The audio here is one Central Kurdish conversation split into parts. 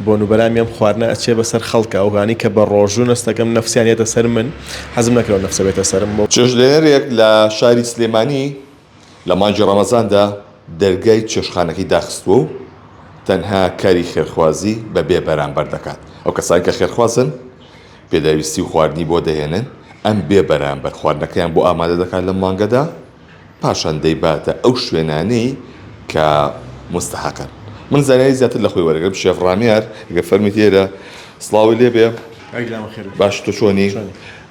بۆ نوبەرامیم خواردنە ئەچێ بەسەر خەڵکە ئەوانی کە بە ڕۆژوو نستەکەم نەفسیانێتە سەر من حەزم نەکرەوە نەفسە بێتە سەرم بۆ چێژلێنەرێک لە شاری سلێمانی لە مانجی ڕەمەزاندا دەرگای چێشخانەکەی داخستووە و تەنها کاری خێرخوازی بە بێ بەرامبەر دەکات. ئەو کەسانی کە خێرخوازن پێداویستی و خواردنی بۆ دەهێنن ئەم بێ بەرامبەر خواردنەکەیان بۆ ئامادە دەکات لە مانگەدا پاشان دەیباتە ئەو شوێنانەی کە مستحقن. من زانایی زیاتر لە خۆی وەرەگرم شێف ڕامێر گە فەرمی تێرە سڵاوی لێ بێ باش تۆ چۆنی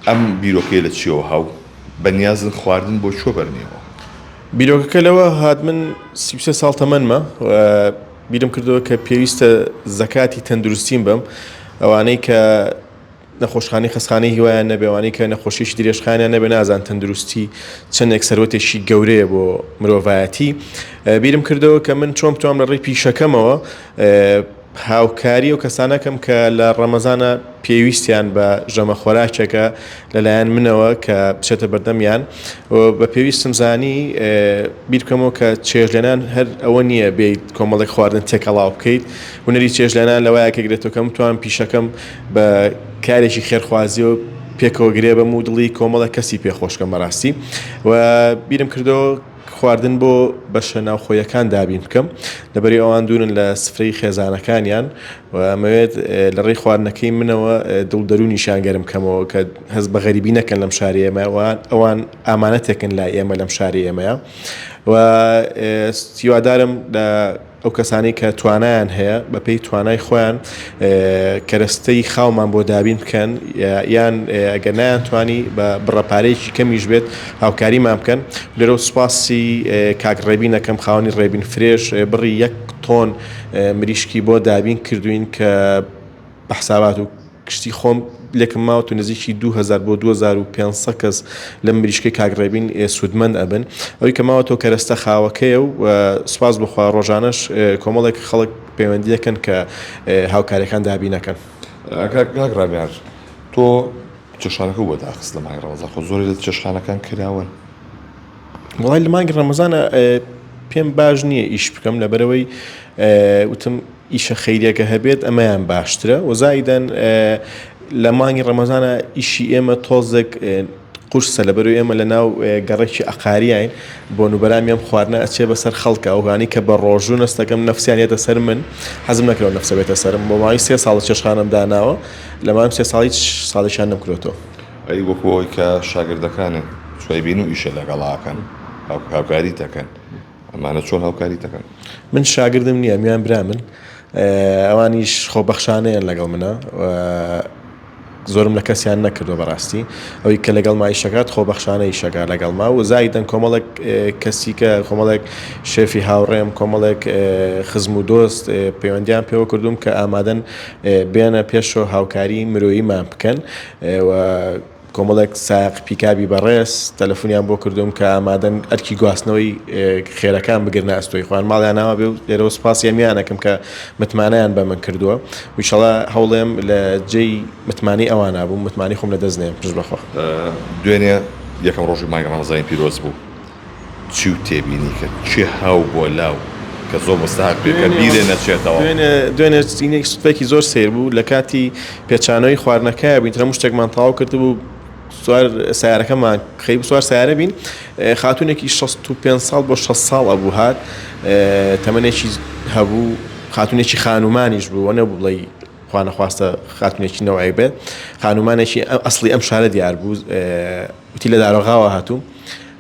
ئەم بیرۆکەی لە چیەوە هاو بەنیازن خواردن بۆ چۆ بەرنیەوە؟ بیرۆکەکە لەوە هات من 33 ساڵ تەمەنمە بیرم کردەوە کە پێویستە زەکاتی تەندروستیم بم ئەوانەی کە نەخۆشخانەی خەسخانەی هیوایان نەبێوانەی کە نەخۆشیشی درێژخانیان نەبێ نازان تەندروستی چەندێک سەرۆتێکی گەورەیە بۆ مرۆڤایەتی بیرم کردەوە کە من چۆن بتوانم لە ڕێی پیشەکەمەوە هاوکاری و کەسانەکەم کە لە ڕەمەزانە پێویستیان بە ژەمە خۆراکێکە لەلایەن منەوە کە بچێتە بەردەمیان بە پێویستم زانی بیرکەمەوە کە چێژلێنان هەر ئەوە نییە بێت کۆمەڵێک خواردن تێکەڵاو بکەیت هونەری چێژلێنان لەوایە کە گرێتەوە کە بتوانم پیشەکەم بە کارێکی خێرخوازی و پێکەوە گرێ بەم و دڵی کۆمەڵە کەسی پێخۆشکەم بەڕاستی و بیرم کردەوە خواردن بۆ بەشە ناوخۆیەکان دابین بکەم لەبەری ئەوان دوورن لە سفرەی خێزانەکانیان و ئەمەوێت لە ڕێی خواردنەکەی منەوە دڵدەرونیشان گەرم کەمەوە کە هەست بە غەریبی نەکەن لەم شاری ئێمە ئەوان ئامانەتێکن لای ئێمە لەم شاری ئێمەیە و هیوادارم لە ئەو کەسانی کە توانایان هەیە بە پێی توانای خۆیان کەرەستەی خاومان بۆ دابین بکەن یان ئەگەر نایان توانی بە بڕەپارەیەکی کەمیش بێت هاوکاریمان بکەن لێرە سوپاسی کاک ڕێبینەکەم خاوەنی ڕێبین فرێش بڕی 1 تۆن مریشکی بۆ دابین کردوین کە بە حسابات و کشتی خۆم لێکم ماوە و نزیکی 2000 بۆ 2500 کەس لە مریشکی کاک ڕێبین سوودمەند ئەبن ئەوەی کە ماوەتەوە کەرەستە خاوەکەیە و سوپاس بخوا ڕۆژانەش کۆمەڵێک خەڵک پەیوەندی دەکەن کە هاوکاریەکان دابینەکەن. کاک ڕامێر تۆ چێشخانەکە بۆ داخست لە مانگی ڕەمەزان خۆ زۆری لە چێشخانەکان کراون؟ وڵای لە مانگی ڕەمەزانە پێم باش نییە ئیش بکەم لەبەرەوەی وتم ئیشە خەیریەکە هەبێت ئەمەیان باشترە و زایدەن لە مانگی ڕەمەزانە ئیشی ئێمە تۆزێک قورسە لەبەرەوەی ئێمە لە ناو گەڕێکی ئەقاریین بۆ نوبەرامیم خواردنە ئەچێ بەسەر خەڵکە ئەوانی کە بە ڕۆژوو نستەکەم نەفسیانێتە سەر من حەزم نەکرەوە نەفسە بێتە سەرم بۆ ماوەی 3 ساڵ چێشخانەم داناوە لە ماوەی 3 ساڵی ساڵێکیان نەمکرێتەوە. ئەی وەکو ئەوەی کە شاگردەکانن شوای بین و ئیشە لەگەڵاکەن هاوکاری دەکەن ئەمانە چۆن هاوکاری دەکەن؟ من شاگردم نییە میان برا من ئەوانیش خۆبەخشانەیەن لەگەڵ منە زۆرم لە کەسیان نەکردو بەڕاستی ئەوەی کە لەگەڵ مایشەکات خۆبەخشانەی شەکە لەگەڵ ما و زایدەن کۆمەڵێک کەسی کە کۆمەڵێک شێفی هاوڕێم کۆمەڵێک خزم و دۆست پەیوەندیان پێوە کردوم کە ئامادەن بێنە پێشەوە هاوکاری مرۆییمان بکەن و کۆمەڵێک سایق پیکابی بەڕێز تەلەفۆنیان بۆ کردوم کە ئامادەن ئەرکی گواستنەوەی خێرەکان بگرنە ئەستۆی خوان ماڵیان ناوە بێ و لێرەوە سوپاسی ئەمیانەکەم کە متمانەیان بە من کردووە ویشەڵا هەوڵێم لە جێی متمانی ئەوانە بوو متمانی خۆم لە دەستنێم پشت بەخۆ. دوێنێ یەکەم ڕۆژی مانگی ڕەمەزانی پیرۆز بوو چی و تێبینی کە چی هاو بۆ لاو کە زۆر مستحق بێ کە بیرێ نەچێتەوە؟ دوێنێ سوتفێکی زۆر سیر بوو لە کاتی پێچانەوەی خواردنەکە بین ترە شتێکمان تەواو کردبوو سوار سیارەکەمان خەیب سوار سیارە بین خاتونێکی 65 ساڵ بۆ 6 ساڵ ئەبوو هات تەمەنێکی هەبوو خاتونێکی خانومانیش بوو وە نەبوو بڵێ خوا نەخواستە خاتونێکی نەوەی بێت خانومانێکی ئەسڵی ئەم شارە دیار بوو وتی لە دارۆغاوە هاتوو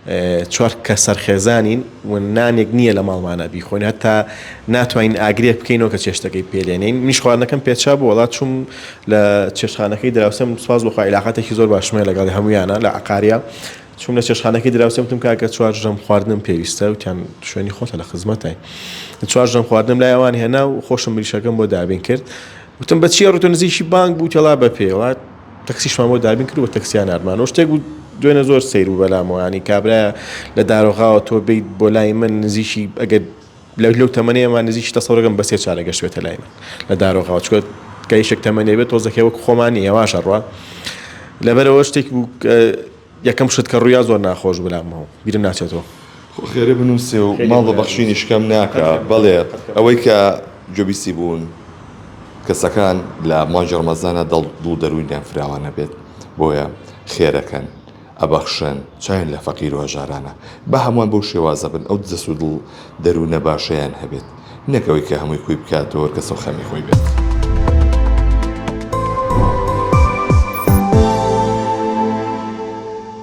4 کە سەرخێزانین و نانێک نییە لە ماڵمانە بیخۆین هەتا ناتوانین ئاگرێک بکەینەوە کە چێشتەکەی پێلێنین منیش خواردنەکەم پێچا بوو وڵات چوم لە چێشخانەکەی دراوسم سوپاس بخوا عیلاقەتێکی زۆر باشمە لەگەڵ هەمویانە لە عقاریا چوم لە چێشخانەکەی دراوسم وتم کاکە 4 ژەم خواردنم پێویستە وتیان شوێنی خۆتە لە خزمەتای 4 ژەم خواردنم لای ئەوانی هێنا و خۆشم مریشەکەم بۆ دابین کرد وتم بە چیە ڕوتە نزیکی بانک بوو تێڵا بە پێوە تەکسیشمان بۆ دابین کرد و تەکسیان ئەرمانەوە شتێک بوو دوێنە زۆر سیر و بەلامەوە ینی کابرا لە دارۆغاوە تۆ بیت بۆ لای من نزیکی ئەگەر لەو تەمەنەیەمان نزیکی تەسەوڕەکەم بە 3 چارە گەشتێتە لای من لە دارۆغاوە چکە گەیشێک تەمەنێ بێت تۆزەکەی وەکو خۆمانی هێواشە ڕوا لەبەرەوە شتێک بوو یەکەم شت کە ڕوویا زۆر ناخۆش بەلامەوە بیرم ناچێتەوە خێرە بنووسێ و ماڵ بە بەخشینی شکەم ناکە بەڵێ ئەوەی کە جۆبیسی بوون کەسەکان لە مانجی ڕەمەزانە دڵ و دەروونیان فراوانە بێت بۆیە خێرەکەن ئەبەخشن چاین لە فەقیر و هەژارانە بە هەمووان بەو شێوازە بن ئەو دەست و دڵ دەروونە باشەیان هەبێت نەکەوەی کە هەمووی خۆی بکاتەوە کەسە خەمی خۆی بێت.